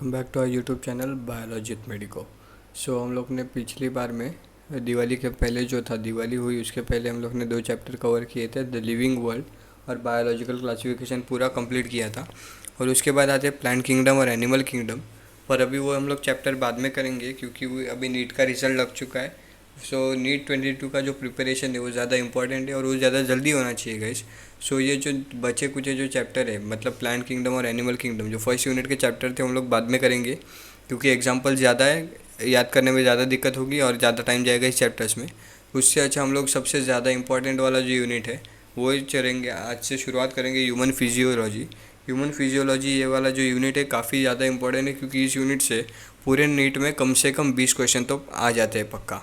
Welcome back to our YouTube channel Biologit Medico. हम लोग ने पिछली बार में दिवाली के पहले जो था, दिवाली हुई उसके पहले हम लोग ने 2 चैप्टर कवर किए थे, द लिविंग वर्ल्ड और बायोलॉजिकल क्लासिफिकेशन पूरा कंप्लीट किया था। और उसके बाद आते प्लांट किंगडम और एनिमल किंगडम, पर अभी वो हम लोग चैप्टर बाद में करेंगे क्योंकि वो अभी नीट का रिजल्ट लग चुका है। नीट 22 का जो प्रिपरेशन है वो ज़्यादा इंपॉर्टेंट है और वो ज़्यादा जल्दी होना चाहिए गाइस। ये जो बचे कुचे जो चैप्टर है, मतलब प्लांट किंगडम और एनिमल किंगडम, जो फर्स्ट यूनिट के चैप्टर थे हम लोग बाद में करेंगे क्योंकि एग्जाम्पल ज़्यादा है, याद करने में ज़्यादा दिक्कत होगी और ज़्यादा टाइम जाएगा इस चैप्टर्स में। उससे अच्छा हम लोग सबसे ज़्यादा इंपॉर्टेंट वाला जो यूनिट है वो ही चलेंगे। आज से शुरुआत करेंगे ह्यूमन फिजियोलॉजी। ह्यूमन फिजियोलॉजी ये वाला जो यूनिट है काफ़ी ज़्यादा इंपॉर्टेंट है क्योंकि इस यूनिट से पूरे नीट में कम से कम 20 क्वेश्चन तो आ जाते हैं पक्का।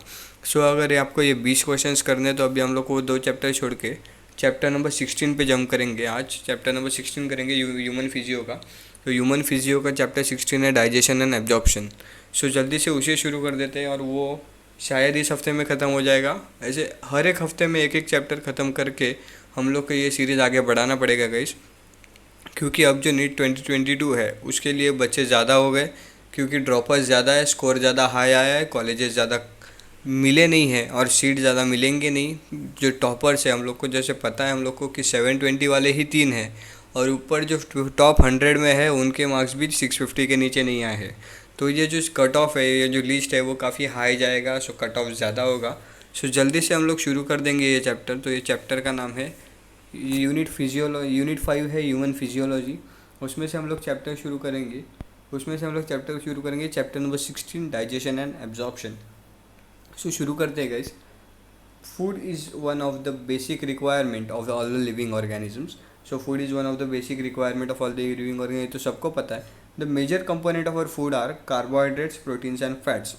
अगर ये आपको ये 20 क्वेश्चंस करने तो अभी हम लोग को 2 चैप्टर छोड़ के चैप्टर नंबर 16 पे जंप करेंगे। आज चैप्टर नंबर 16 करेंगे ह्यूमन फिजियो का। ह्यूमन फिजियो का चैप्टर 16 है डाइजेशन एंड एब्जॉर्प्शन। जल्दी से उसे शुरू कर देते हैं और वो शायद इस हफ्ते में ख़त्म हो जाएगा। ऐसे हर एक हफ्ते में एक एक चैप्टर ख़त्म करके हम लोग को ये सीरीज़ आगे बढ़ाना पड़ेगा गाइस, क्योंकि अब जो नीट 2022 है उसके लिए बच्चे ज़्यादा हो गए क्योंकि ड्रॉपर्स ज़्यादा है, स्कोर ज़्यादा हाई आया है, कॉलेजेस ज़्यादा मिले नहीं हैं और सीट ज़्यादा मिलेंगे नहीं। जो टॉपर्स है हम लोग को जैसे पता है हम लोग को कि 720 वाले ही 3 हैं और ऊपर जो टॉप 100 में है उनके मार्क्स भी 650 के नीचे नहीं आए हैं। तो ये जो कट ऑफ है, ये जो लिस्ट है वो काफ़ी हाई जाएगा, कट ऑफ ज़्यादा होगा। जल्दी से हम लोग शुरू कर देंगे ये चैप्टर। तो ये चैप्टर का नाम है यूनिट 5 है ह्यूमन फिजियोलॉजी। उसमें से हम लोग चैप्टर शुरू करेंगे chapter number 16 digestion and absorption. शुरू करते हैं guys. Food is one of the basic requirement of all the living organisms. Food is one of the basic requirement of all the living organism, तो सबको पता है। The major component of our food are carbohydrates, proteins and fats.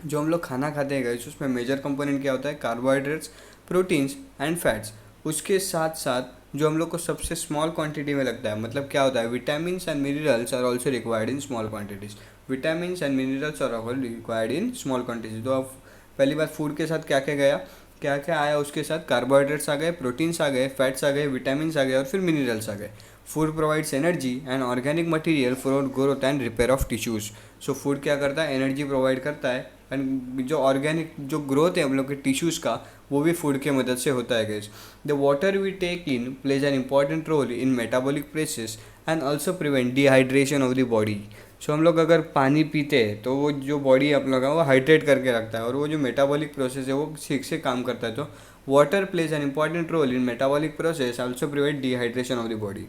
जो हम लोग खाना खाते हैं गाइस उसमें मेजर कंपोनेंट क्या होता है? Carbohydrates, proteins and fats. उसके साथ साथ जो हम लोग को सबसे स्मॉल क्वांटिटी में लगता है, मतलब क्या होता है, vitamins and minerals are also required in small quantities. Vitamins and minerals are all required in small quantities. तो अब पहली बार फूड के साथ क्या क्या गया, क्या क्या आया उसके साथ? कार्बोहाइड्रेट्स आ गए, प्रोटीन्स आ गए, फैट्स आ गए, विटामिन्स आ गए और फिर मिनरल्स आ गए। Food provides energy and organic material for growth and repair of tissues. Food क्या करता है? एनर्जी प्रोवाइड करता है एंड जो ऑर्गेनिक जो ग्रोथ है हम लोग के टिश्यूज़ का वो भी फूड के मदद से होता है guys. The water we take in plays an important role in metabolic process and also prevent dehydration of the body. हम लोग अगर पानी पीते हैं तो वो जो बॉडी आप लोग का वो हाइड्रेट करके रखता है और वो जो मेटाबॉलिक प्रोसेस है वो ठीक से काम करता है। तो water plays an important role in metabolic process, also prevent dehydration of the body.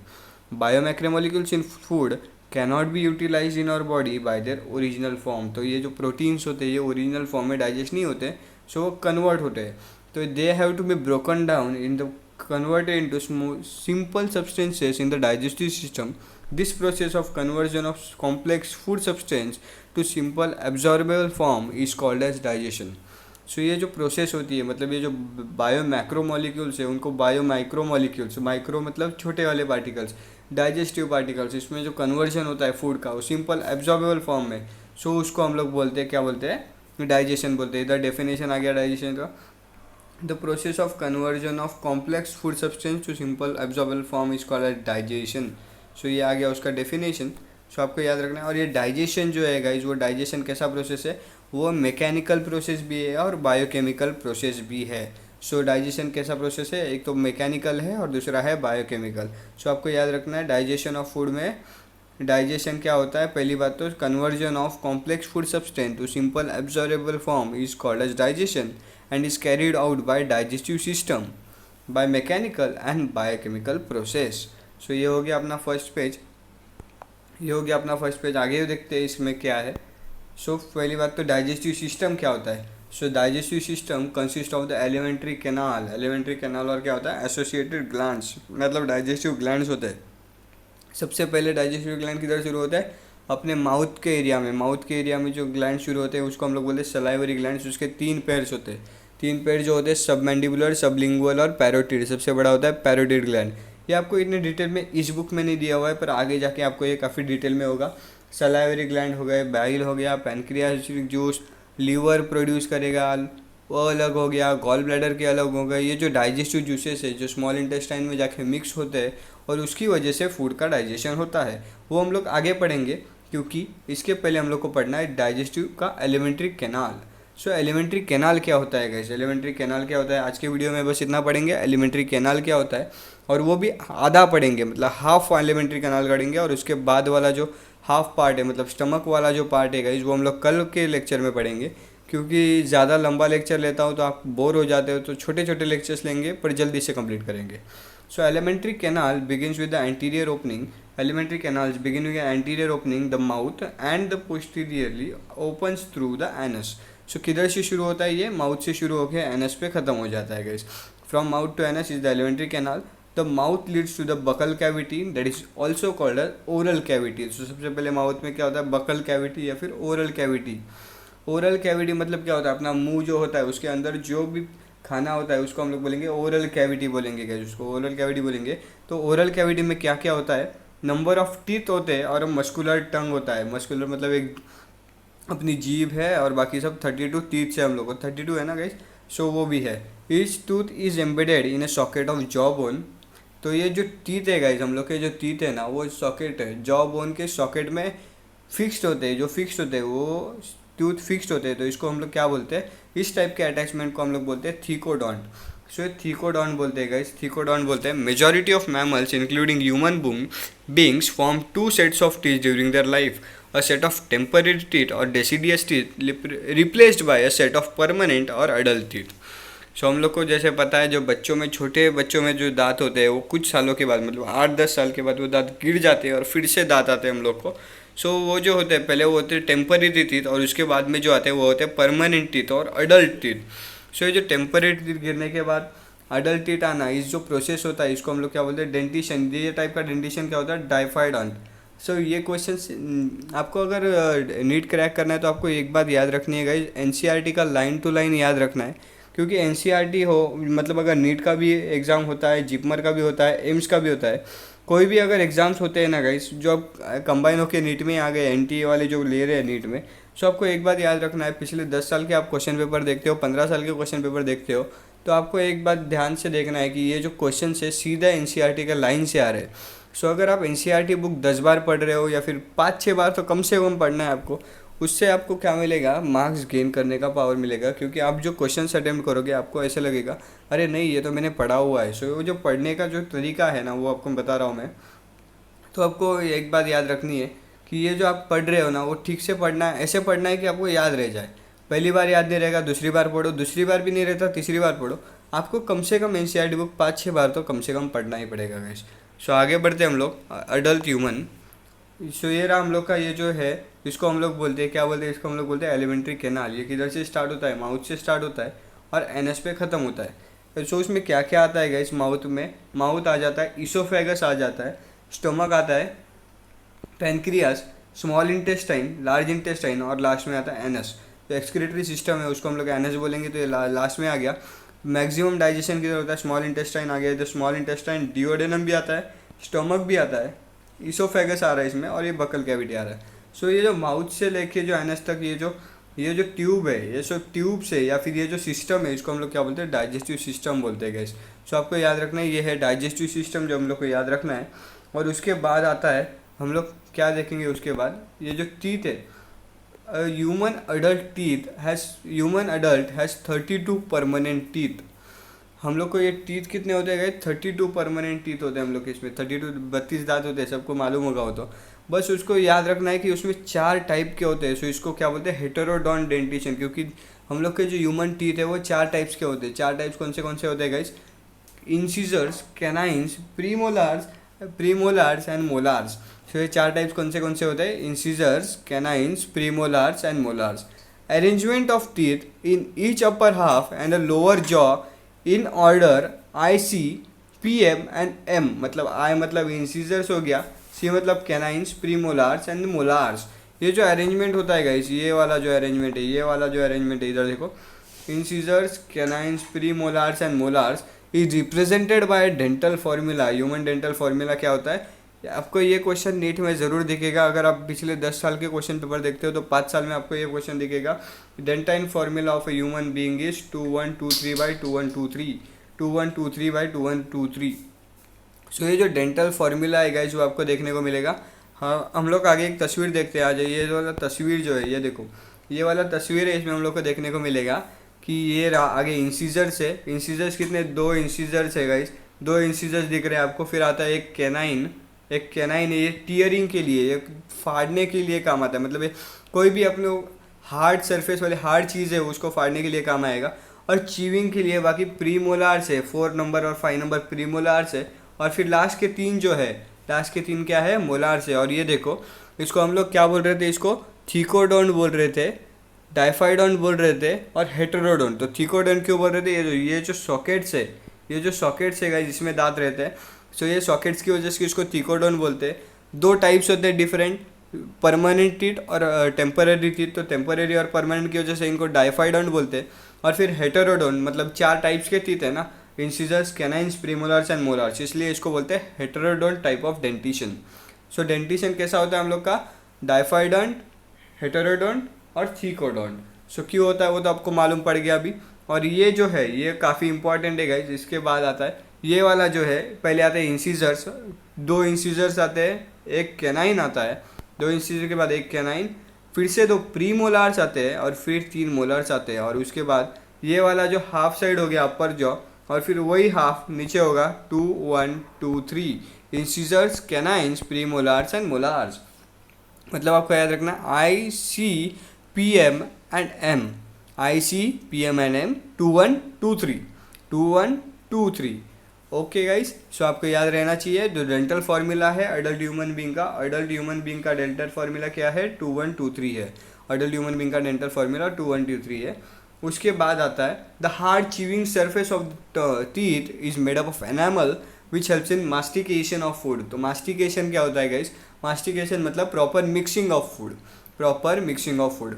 Biomacromolecules in food cannot be utilize in our body by their original form. तो ये जो प्रोटीन्स होते हैं ये ओरिजिनल फॉर्म में डाइजेस्ट नहीं होते, वो कन्वर्ट होते हैं। तो they have to be broken down in the converted into simple substances in the digestive system. This process of conversion of complex food substance to simple absorbable form is called as digestion. ये जो process होती है, मतलब ये जो bio macro molecules है उनको bio micro molecules, micro मतलब छोटे वाले पार्टिकल्स, डाइजेस्टिव पार्टिकल्स, इसमें जो कन्वर्जन होता है फूड का वो सिंपल एब्जॉर्बेबल फॉर्म में, उसको हम लोग बोलते हैं, क्या बोलते हैं? डाइजेशन बोलते हैं। इधर डेफिनेशन आ गया डाइजेशन का। The process of conversion of complex food substance to simple absorbable form is called as digestion. ये आ गया उसका डेफिनेशन। आपको याद रखना है। और ये डाइजेशन जो है गाइज, वो डाइजेशन कैसा प्रोसेस है? वो मैकेनिकल प्रोसेस भी है और बायोकेमिकल प्रोसेस भी है। डाइजेशन कैसा प्रोसेस है? एक तो मैकेनिकल है और दूसरा है बायोकेमिकल। आपको याद रखना है डाइजेशन ऑफ फूड में डाइजेशन क्या होता है? पहली बात तो conversion of complex food substance to simple absorbable form is called as digestion and is carried out by digestive system by mechanical and biochemical process. ये हो गया अपना फर्स्ट पेज। आगे देखते हैं इसमें क्या है। पहली बात तो डाइजेस्टिव सिस्टम क्या होता है? Digestive system consist of the elementary canal और क्या होता है? एसोसिएटेड ग्लैंड्स, मतलब डाइजेस्टिव ग्लैंड्स होते हैं। सबसे पहले डाइजेस्टिव ग्लैंड किधर शुरू होता है? अपने माउथ के एरिया में जो ग्लैंड शुरू होते हैं उसको हम लोग बोलते हैं सलाइवरी ग्लैंड्स। उसके 3 पेयर्स होते हैं। 3 पेयर जो होते हैं सबमैंडिबुलर, सबलिंगुअल और पैरोटिड। सबसे बड़ा होता है पैरोटिड ग्लैंड। ये आपको इतने डिटेल में इस बुक में नहीं दिया हुआ है, पर आगे जाके आपको ये काफ़ी डिटेल में होगा। सलाइवरी ग्लैंड हो गए, बाइल हो गया, पैनक्रियास जूस, लीवर प्रोड्यूस करेगा वो अलग हो गया, गॉल ब्लैडर के अलग हो गए। ये जो डाइजेस्टिव जूसेस है जो स्मॉल इंटेस्टाइन में जाके मिक्स होते हैं और उसकी वजह से फूड का डाइजेशन होता है, वो हम लोग आगे पढ़ेंगे। क्योंकि इसके पहले हम लोग को पढ़ना है डाइजेस्टिव का एलिमेंट्री कैनाल। सो एलिमेंट्री कैनाल क्या होता है गाइस, एलिमेंट्री कैनाल क्या होता है, आज के वीडियो में बस इतना पढ़ेंगे एलिमेंट्री कैनाल क्या होता है, और वो भी आधा पढ़ेंगे, मतलब हाफ एलिमेंट्री कैनाल पढ़ेंगे, और उसके बाद वाला जो हाफ पार्ट है, मतलब स्टमक वाला जो पार्ट है गाइस, वो हम लोग कल के लेक्चर में पढ़ेंगे। क्योंकि ज़्यादा लंबा लेक्चर लेता हूँ तो आप बोर हो जाते हो, तो छोटे छोटे लेक्चर्स लेंगे पर जल्दी से कंप्लीट करेंगे। So elementary canal begins with the anterior opening, elementary canals begin with an anterior opening the mouth and the posteriorly opens through the anus। सो किधर से शुरू होता है, ये माउथ से शुरू होकर एनस पे ख़त्म हो जाता है guys. From mouth to anus is the elementary canal. The mouth leads to the buccal cavity that is also called oral cavity. So सबसे पहले माउथ में क्या होता है, बकल कैविटी या फिर ओरल कैविटी। ओरल कैविटी मतलब क्या होता है, अपना मुंह जो होता है उसके अंदर जो भी खाना होता है उसको हम लोग बोलेंगे ओरल कैविटी बोलेंगे गाइस, उसको ओरल कैविटी बोलेंगे। तो ओरल कैविटी में क्या क्या होता है, नंबर ऑफ टीथ होते हैं और मस्कुलर टंग होता है। मस्कुलर मतलब एक अपनी जीभ है और बाकी सब 32 टीथ से हम लोग को 32 है ना गाइस, सो वो भी है। Each tooth is embedded in A socket of jaw bone. तो ये जो टीथ है गाइस, हम लोग के जो टीथ है ना वो सॉकेट है, जॉ बोन के सॉकेट में फिक्स्ड होते हैं, जो फिक्स्ड होते हैं वो टूथ फिक्स्ड होते हैं। तो इसको हम लोग क्या बोलते हैं, इस टाइप के अटैचमेंट को हम लोग बोलते हैं थीकोडॉन्ट। सो थीकोडॉन बोलते हैं गाइस, थीकोडॉन बोलते हैं। Majority of mammals including human beings form two sets of teeth during their life, a set of temporary teeth or deciduous teeth replaced by a set of permanent or adult teeth। सो हम लोग को जैसे पता है जो बच्चों में, छोटे बच्चों में जो दांत होते हैं वो कुछ सालों के बाद, मतलब 8-10 साल के बाद वो दांत गिर जाते हैं और फिर से दांत आते हैं हम लोग को। सो वो जो होते हैं पहले वो होते हैं टेम्पररी टीथ, और उसके बाद में जो आते हैं वो होते हैं परमानेंट टीथ और अडल्ट टीथ। सो ये जो टेम्पररी टीथ गिरने के बाद अडल्ट टीथ आना, इस जो प्रोसेस होता है इसको हम लोग क्या बोलते हैं, डेंटिशन। ये टाइप का डेंटिशन क्या होता है, डाइफाइडॉन्ट। सो ये क्वेश्चन आपको अगर नीट क्रैक करना है तो आपको एक बात याद रखनी है गाइस, एनसीईआरटी का लाइन टू लाइन याद रखना है। क्योंकि एनसीईआरटी हो, मतलब अगर नीट का भी एग्ज़ाम होता है, जिपमर का भी होता है, एम्स का भी होता है, कोई भी अगर एग्ज़ाम्स होते हैं ना गाइस, जो अब कंबाइन होकर नीट में आ गए, एनटीए वाले जो ले रहे हैं नीट में, सो आपको एक बात याद रखना है, पिछले 10 साल के आप क्वेश्चन पेपर देखते हो, 15 साल के क्वेश्चन पेपर देखते हो, तो आपको एक बात ध्यान से देखना है कि ये जो क्वेश्चन है सीधा एनसीईआरटी के लाइन से आ रहे हैं। सो अगर आप एनसीईआरटी बुक 10 बार पढ़ रहे हो या फिर 5-6 बार तो कम से कम पढ़ना है आपको, उससे आपको क्या मिलेगा, मार्क्स गेन करने का पावर मिलेगा। क्योंकि आप जो क्वेश्चन अटेम्प्ट करोगे आपको ऐसे लगेगा अरे नहीं ये तो मैंने पढ़ा हुआ है। सो वो जो पढ़ने का जो तरीका है ना वो आपको बता रहा हूँ मैं। तो आपको एक बात याद रखनी है कि ये जो आप पढ़ रहे हो ना वो ठीक से पढ़ना है, ऐसे पढ़ना है कि आपको याद रह जाए। पहली बार याद नहीं रहेगा, दूसरी बार पढ़ो, दूसरी बार भी नहीं रहता, तीसरी बार पढ़ो। आपको कम से कम एनसीईआरटी बुक 5-6 बार तो कम से कम पढ़ना ही पड़ेगा गाइस। सो आगे बढ़ते हम लोग, अडल्ट ह्यूमन। सो ये रहा हम लोग का ये जो है, इसको हम लोग बोलते हैं, क्या बोलते हैं इसको, हम लोग बोलते हैं एलिमेंट्री कैनाल। ये किधर से स्टार्ट होता है, माउथ से स्टार्ट होता है और एनएस पे ख़त्म होता है। सो इसमें क्या क्या आता है गाइस, माउथ में माउथ आ जाता है, ईसोफेगस आ जाता है, स्टोमक आता है, pancreas, small intestine, large intestine और लास्ट में आता है एनस। तो एक्सक्रीटरी सिस्टम है उसको हम लोग एनस बोलेंगे, तो ये लास्ट में आ गया। मैक्सिमम डाइजेशन किधर होता है, स्मॉल इंटेस्टाइन आ गया, तो स्मॉल इंटेस्टाइन, डिओडेनम भी आता है, स्टोमक भी आता है, ईसोफेगस आ रहा है इसमें, और ये बकल कैविटी आ रहा है। सो ये जो माउथ से लेके जो एनस तक ये जो ट्यूब है, ये सब ट्यूब से या फिर ये जो सिस्टम है इसको हम लोग क्या बोलते हैं, डाइजेस्टिव सिस्टम बोलते हैं गैस। सो आपको याद रखना है ये है डाइजेस्टिव सिस्टम जो हम लोग को याद रखना है। और उसके बाद आता है हम लोग क्या देखेंगे, उसके बाद ये जो टीथ है, human adult has 32 permanent teeth. हम लोग को ये टीथ कितने होते हैं, 32 परमानेंट टीथ होते हैं हम लोग के इसमें, 32 दांत होते हैं, सबको मालूम होगा वो तो। बस उसको याद रखना है कि उसमें 4 टाइप के होते हैं। सो इसको क्या बोलते हैं, हेटेरोडॉन डेंटिशन। क्योंकि हम लोग के जो ह्यूमन टीथ है वो 4 टाइप्स के होते हैं। 4 टाइप्स कौन से होते हैं guys, incisors, canines, premolars and molars. So ये 4 टाइप्स कौन से होते हैं, incisors, canines, premolars and molars. Arrangement of teeth in each upper half and a lower jaw in order IC, PM and M। मतलब I मतलब incisors हो गया, C मतलब कैनाइन्स, प्रीमोलार्स एंड मोलार्स। ये जो अरेंजमेंट होता है गाइस, ये वाला जो अरेंजमेंट है, इधर देखो, incisors, canines, premolars and molars is represented by dental formula. Human dental formula क्या होता है, आपको ये क्वेश्चन नीट में ज़रूर दिखेगा। अगर आप पिछले 10 साल के क्वेश्चन पेपर देखते हो तो 5 साल में आपको ये क्वेश्चन दिखेगा। Dentine formula of a human being is 2123/2123, 2123/2123। सो ये जो डेंटल फॉर्मूला है गाइस वो आपको देखने को मिलेगा हाँ, हम लोग आगे एक तस्वीर देखते हैं। आ जाइए, ये वाला तस्वीर जो है, ये देखो, ये वाला तस्वीर है, इसमें हम लोग को देखने को मिलेगा कि ये रहा आगे इंसीजर्स है। इंसीजर्स कितने, 2 इंसीजर्स है गाइस, 2 इंसीजर्स दिख रहे हैं आपको। फिर आता है एक कैनाइन, एक कैनाइन है, ये टीयरिंग के लिए, ये फाड़ने के लिए काम आता है। मतलब ये कोई भी अपने हार्ड सरफेस वाले हार्ड चीज़ है उसको फाड़ने के लिए काम आएगा। और चीविंग के लिए बाकी प्रीमोलार्स है, 4 नंबर और 5 नंबर प्रीमोलार्स है। और फिर लास्ट के 3 जो है, लास्ट के 3 क्या है, मोलार्स है। और ये देखो, इसको हम लोग क्या बोल रहे थे, इसको थीकोडोन बोल रहे थे, डाइफाइडोन बोल रहे थे, और हेटेरोडोन। तो थीकोडोन क्यों बोल रहे थे, ये जो सॉकेट्स है, ये जो सॉकेट्स है गाइस, जिसमें दांत रहते हैं, सो ये सॉकेट्स की वजह से इसको थीकोडोन बोलते हैं। 2 टाइप्स होते हैं डिफरेंट, परमानेंट टीथ और टेम्पररी टीथ। तो टेम्पररी और परमानेंट की वजह से इनको डाइफाइडोन बोलते हैं। और फिर हेटेरोडोन, मतलब 4 टाइप्स के टीथ है ना, incisors, canines, premolars and molars, इसलिए इसको बोलते हैं heterodont type of dentition. So dentition कैसा होता है हम लोग का, डाइफाइडोन, हेटेरोडोन और थीकोडोन। सो क्यों होता है वो तो आपको मालूम पड़ गया अभी। और ये जो है ये काफ़ी इंपॉर्टेंट है गाइस। इसके बाद आता है ये वाला जो है, पहले आते हैं इंसीजर्स, 2 इंसीजर्स आते हैं, एक कैनाइन आता है, 2 इंसीजर के बाद एक कैनाइन, फिर से 2 प्रीमोलार्स आते हैं, और फिर 3 मोलार्स आते हैं। और उसके बाद ये वाला जो हाफ साइड हो गया अपर जॉ, और फिर वही हाफ नीचे होगा 2 1 2 3 incisors, canines, premolars and molars. मतलब आपको याद रखना ICPM and M, ICPM and M, 2 1 2 3, 2 1 2 3। Okay guys, so आपको याद रहना चाहिए। जो डेंटल फार्मूला है अडल्ट ह्यूमन बीइंग का, अडल्ट ह्यूमन बीइंग का डेंटल फार्मूला क्या है, 2 1 2 3 है। अडल्ट ह्यूमन बीइंग का डेंटल फार्मूला 2 1 2 3 है। उसके बाद आता है the hard chewing surface of teeth is made up of enamel which helps in mastication of food. तो मास्टिकेशन क्या होता है गाइस, मास्टिकेशन मतलब proper mixing of food, proper mixing of food.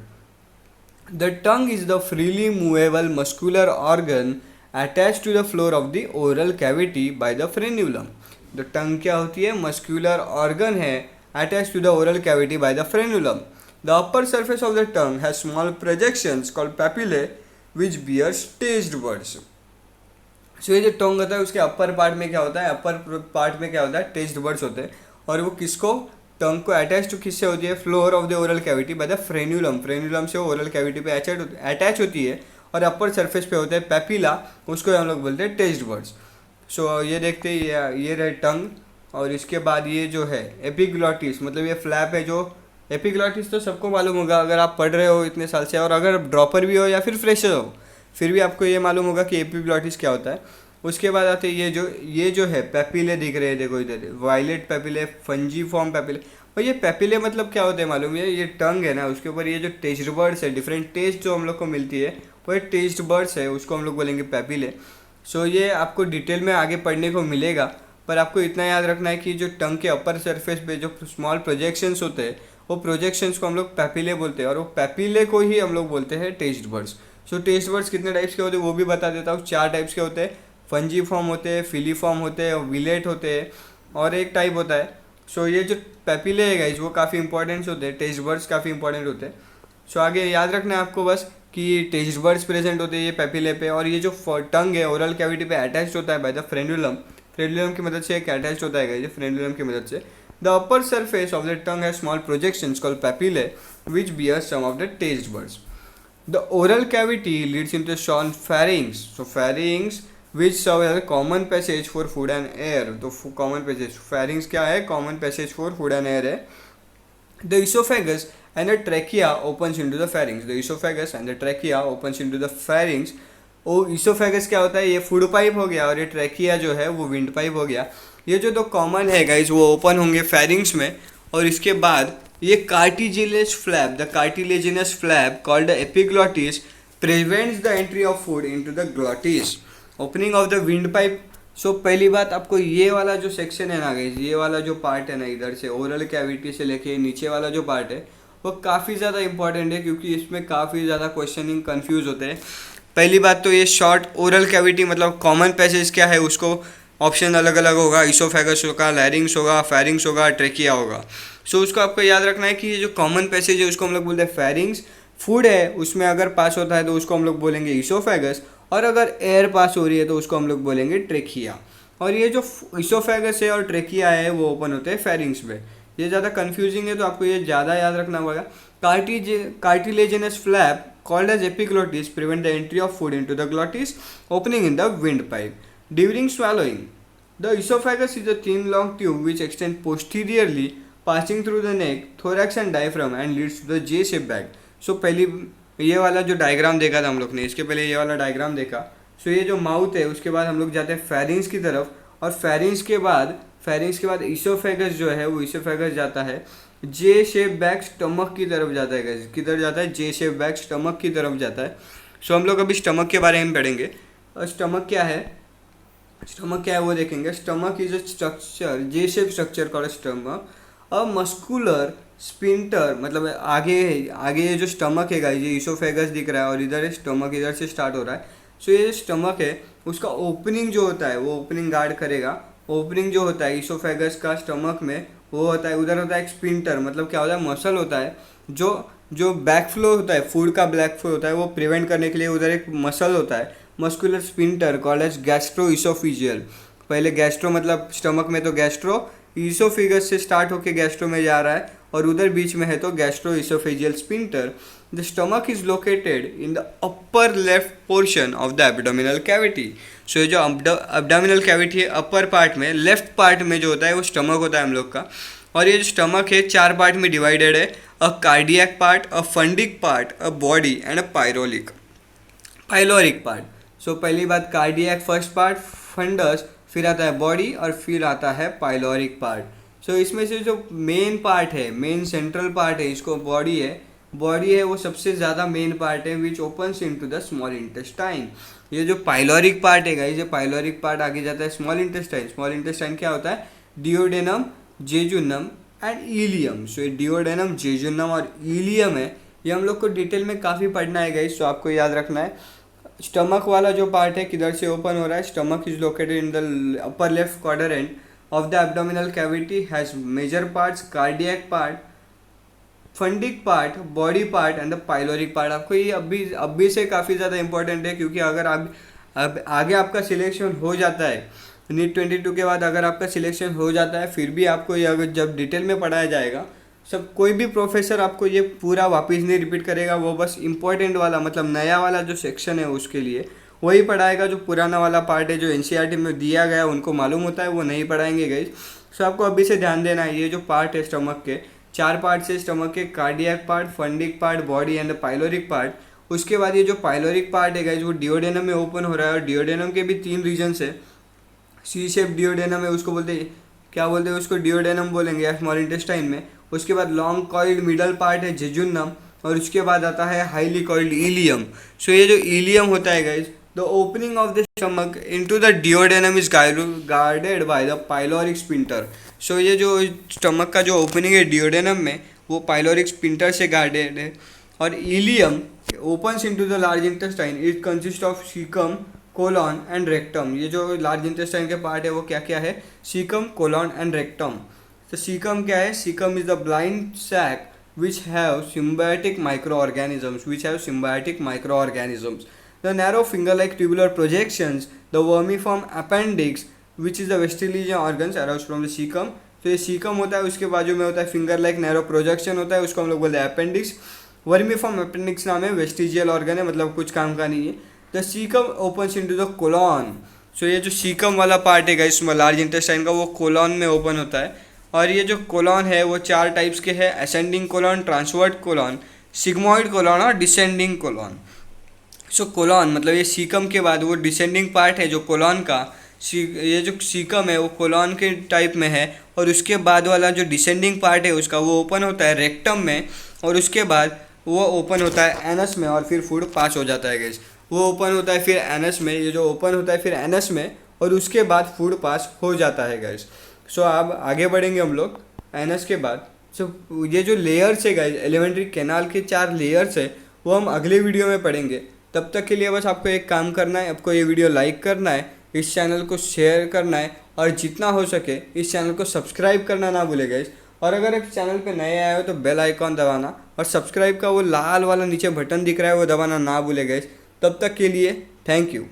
The tongue is the freely movable muscular organ attached to the floor of the oral cavity by the frenulum। the tongue क्या होती है, muscular organ है, attached to the oral cavity by the frenulum। the upper surface of the tongue has small projections called papillae which bears taste buds। so ये जो टंग होता है उसके अपर part में क्या होता है, अपर पार्ट में क्या होता है, टेस्ट बर्ड्स होते हैं। और वो किसको, टंग को अटैच टू किससे होती है, floor of the oral cavity by the frenulum. Frenulum से ओरल कैविटी पे अटैच होती है। और अपर सरफेस पे होता है पैपिला, उसको हम लोग बोलते हैं टेस्ट बर्ड्स। सो ये देखते हैं, ये रहे टंग। और इसके बाद ये जो है एपिग्लॉटिस, मतलब ये फ्लैप है जो, एपिग्लॉटिस तो सबको मालूम होगा अगर आप पढ़ रहे हो इतने साल से, और अगर ड्रॉपर भी हो या फिर फ्रेशर हो फिर भी आपको ये मालूम होगा कि एपिग्लॉटिस क्या होता है। उसके बाद आते हैं ये जो है पैपिले दिख रहे हैं, देखो इधर वायलेट पैपिले, फंजीफॉर्म पैपिले। और ये पैपिले मतलब क्या होते हैं मालूम है, ये टंग है ना, उसके ऊपर ये जो टेस्ट बर्ड्स है, डिफरेंट टेस्ट जो हम लोग को मिलती है वो टेस्ट बर्ड्स है, उसको हम लोग बोलेंगे पैपिले। सो ये आपको डिटेल में आगे पढ़ने को मिलेगा, पर आपको इतना याद रखना है कि जो टंग के अपर सरफेस पे जो स्मॉल प्रोजेक्शंस होते हैं वो प्रोजेक्शंस को हम लोग पैपिले बोलते हैं, और वो पैपिले को ही हम लोग बोलते हैं टेस्ट बर्ड्स। सो टेस्ट बर्ड्स कितने टाइप्स के होते हैं वो भी बता देता हूँ। 4 टाइप्स के होते हैं, फंजीफॉर्म होते हैं, फिलीफॉर्म होते हैं, विलेट होते हैं, और एक टाइप होता है। सो ये जो पैपिले है गाइस वो काफ़ी इंपॉर्टेंट होते हैं, टेस्ट बर्ड्स काफ़ी इंपॉर्टेंट होते हैं। सो आगे याद रखना है आपको बस कि टेस्ट बर्ड्स प्रेजेंट होते हैं ये पैपिले पे, और ये जो टंग है ओरल कैविटी पे अटैच होता है बाय द फ्रेन्युलम। फ्रेन्युलम की मदद से एक अटैच होता है ये फ्रेन्युलम की मदद से। The upper surface of the tongue has small projections called papillae which bear some of the taste buds. The oral cavity leads into शॉन pharynx. So pharynx which serve as a common passage for food and air. तो common passage, pharynx क्या है, common passage for food and air है। The esophagus and the trachea opens into the pharynx। The esophagus and the trachea opens into the pharynx। ओ esophagus क्या होता है, ये food pipe हो गया, और ये ट्रैकिया जो है वो विंड पाइप हो गया। ये जो 2 कॉमन है गाइज वो ओपन होंगे फेरिंग्स में। और इसके बाद ये cartilaginous flap, the cartilaginous flap called the epiglottis prevents the entry of food into the glottis. Opening of the windpipe. So पहली बात आपको ये वाला जो सेक्शन है ना गाइस, ये वाला जो पार्ट है ना, इधर से ओरल कैविटी से लेके नीचे वाला जो पार्ट है वो काफ़ी ज़्यादा इंपॉर्टेंट है, क्योंकि इसमें काफ़ी ज़्यादा क्वेश्चनिंग कंफ्यूज होते हैं। पहली बात तो ये शॉर्ट ओरल कैविटी मतलब कॉमन पैसेज क्या है, उसको ऑप्शन अलग अलग होगा, इसोफेगस होगा, लैरिंग्स होगा, फेरिंग्स होगा, ट्रेकिया होगा। सो उसको आपको याद रखना है कि ये जो कॉमन पैसेज है उसको हम लोग बोलते हैं फेरिंग्स। फूड है उसमें अगर पास होता है तो उसको हम लोग बोलेंगे इसोफेगस, और अगर एयर पास हो रही है तो उसको हम लोग बोलेंगे ट्रेकिया। और ये जो इसोफेगस है और ट्रेकिया है वो ओपन होते हैं फेरिंग्स में। ये ज़्यादा कंफ्यूजिंग है तो आपको ये ज़्यादा याद रखना होगा। Cartilaginous flap called as epiglottis prevent the entry of food into the glottis, opening in the windpipe. During swallowing, the esophagus is a thin long tube which extends posteriorly, passing through the neck, thorax and diaphragm and leads to the J-shaped bag. So पहली ये वाला जो diagram देखा था हम लोग ने, इसके पहले ये वाला डायग्राम देखा। सो ये जो माउथ है उसके बाद हम लोग जाते हैं फेरिंग्स की तरफ, और फेरिंग्स के बाद इसोफेगस जो है वो इसोफेगस जाता है जे शेप बैग स्टमक की तरफ जाता है। गाइस किधर जाता है? जे शेप बैग स्टमक की तरफ जाता है। सो हम लोग अभी स्टमक के बारे में पढ़ेंगे। और स्टमक क्या है वो देखेंगे। Stomach is a structure, J shape structure called stomach, a muscular sphincter, मतलब आगे ये जो स्टमक है गाइस, ये इसोफेगस दिख रहा है और इधर स्टमक इधर से स्टार्ट हो रहा है। सो ये जो स्टमक है उसका ओपनिंग जो होता है वो ओपनिंग गार्ड करेगा। ओपनिंग जो होता है इसोफेगस का स्टमक में वो होता है, उधर होता है एक स्पिंटर, मतलब क्या होता है, मसल होता है जो बैक फ्लो होता है, फूड का बैक फ्लो होता है वो प्रिवेंट करने के लिए उधर एक मसल होता है, muscular sphincter called as gastro oesophageal. पहले गैस्ट्रो मतलब स्टमक में तो गैस्ट्रो, इसोफिगस से स्टार्ट होके गैस्ट्रो में जा रहा है और उधर बीच में है तो gastro oesophageal sphincter. The stomach is located in the upper left portion of the abdominal cavity. So ये जो एब्डोमिनल कैविटी है अपर पार्ट में, लेफ्ट पार्ट में जो होता है वो स्टमक होता है हम लोग का। और ये जो स्टमक है 4 पार्ट में डिवाइडेड है, a cardiac part, a fundic part, a body and a pyloric part. So पहली बात कार्डियक फर्स्ट पार्ट, फंडस, फिर आता है बॉडी और फिर आता है पाइलोरिक पार्ट। सो इसमें से जो मेन पार्ट है, मेन सेंट्रल पार्ट है, इसको बॉडी है वो सबसे ज़्यादा मेन पार्ट है विच opens into the small intestine. ये जो पाइलोरिक पार्ट है गाइस, ये पाइलोरिक पार्ट आगे जाता है स्मॉल इंटेस्टाइन। स्मॉल इंटेस्टाइन क्या होता है? Duodenum, jejunum and ileum. So ये डिओडेनम, जेजुनम और इलियम है, ये हम लोग को डिटेल में काफ़ी पढ़ना है गाइस, तो आपको याद रखना है। स्टमक वाला जो पार्ट है किधर से ओपन हो रहा है? Stomach is located in the upper left quadrant of the abdominal cavity, has major parts, cardiac part, fundic part, body part and the pyloric part. आपको ये अभी से काफ़ी ज़्यादा इंपॉर्टेंट है, क्योंकि अगर अब आगे आपका सिलेक्शन हो जाता है नीट 22 के बाद, अगर आपका सिलेक्शन हो जाता है फिर भी आपको ये अगर जब डिटेल में पढ़ाया जाएगा, सब कोई भी प्रोफेसर आपको ये पूरा वापस नहीं रिपीट करेगा, वो बस इम्पोर्टेंट वाला मतलब नया वाला जो सेक्शन है उसके लिए वही पढ़ाएगा। जो पुराना वाला पार्ट है जो एनसीईआरटी में दिया गया उनको मालूम होता है वो नहीं पढ़ाएंगे गाइस। सो आपको अभी से ध्यान देना है, ये जो पार्ट है स्टमक के 4 पार्ट से, स्टमक के cardiac part, fundic part, body and the pyloric part. उसके बाद ये जो पाइलोरिक पार्ट है गाइस वो डिओडेनम में ओपन हो रहा है, और डिओडेनम के भी 3 रीजन्स है। सी शेप डिओडेनम है, उसको बोलते हैं, क्या बोलते हैं उसको? डिओडेनम बोलेंगे स्मॉल इंटेस्टाइन में। उसके बाद लॉन्ग कॉइल्ड मिडल पार्ट है जेजुनम, और उसके बाद आता है हाईली कॉइल्ड इलियम। सो ये जो इलियम होता है guys, the opening of the stomach into the duodenum is guarded by the pyloric sphincter. So ये जो स्टमक का जो ओपनिंग है डिओडेनम में वो पाइलोरिक स्पिंटर से गार्डेड है। और ileum opens into the large intestine, it consist of caecum, colon and rectum. ये जो लार्ज इंटेस्टाइन के पार्ट है वो क्या क्या है? Caecum, colon and rectum. तो सीकम क्या है? Caecum is the blind sac which have symbiotic microorganisms. The narrow finger-like tubular projections, the vermiform appendix, which is the vestigial organs arise from the cecum. तो ये caecum होता है, उसके बाजू में होता है फिंगर लाइक नैरो प्रोजेक्शन होता है, उसको हम लोग बोलते हैं अपेंडिक्स। वर्मीफॉर्म अपेंडिक्स नाम है, वेस्टिजियल ऑर्गन है, मतलब कुछ काम का नहीं है। The caecum opens into the colon. So ये जो सीकम वाला पार्ट है इसमें लार्ज इंटेस्टाइन का, वो कोलॉन में ओपन होता है। और ये जो कोलॉन है वो 4 टाइप्स के हैं, ascending colon, transverse colon, sigmoid colon और डिसेंडिंग कोलॉन। सो कोलॉन मतलब ये सीकम के बाद वो डिसेंडिंग पार्ट है जो कोलॉन का, ये जो सीकम है वो कोलॉन के टाइप में है, और उसके बाद वाला जो डिसेंडिंग पार्ट है उसका वो ओपन होता है रेक्टम में, और उसके बाद वो ओपन होता है एनस में, और फिर फूड पास हो जाता है गैस। वो ओपन होता है फिर एनस में, ये जो ओपन होता है फिर एनस में, और उसके बाद फूड पास हो जाता है गैस। सो अब आगे बढ़ेंगे हम लोग एनस के बाद। सो ये जो लेयर्स है गाइस, एलिमेंट्री कैनाल के 4 लेयर्स है, वो हम अगले वीडियो में पढ़ेंगे। तब तक के लिए बस आपको एक काम करना है, आपको ये वीडियो लाइक करना है, इस चैनल को शेयर करना है, और जितना हो सके इस चैनल को सब्सक्राइब करना ना भूले गाइस। और अगर इस चैनल पे नए आए हो तो बेल आइकॉन दबाना, और सब्सक्राइब का वो लाल वाला नीचे बटन दिख रहा है वो दबाना ना भूले गाइस। तब तक के लिए थैंक यू।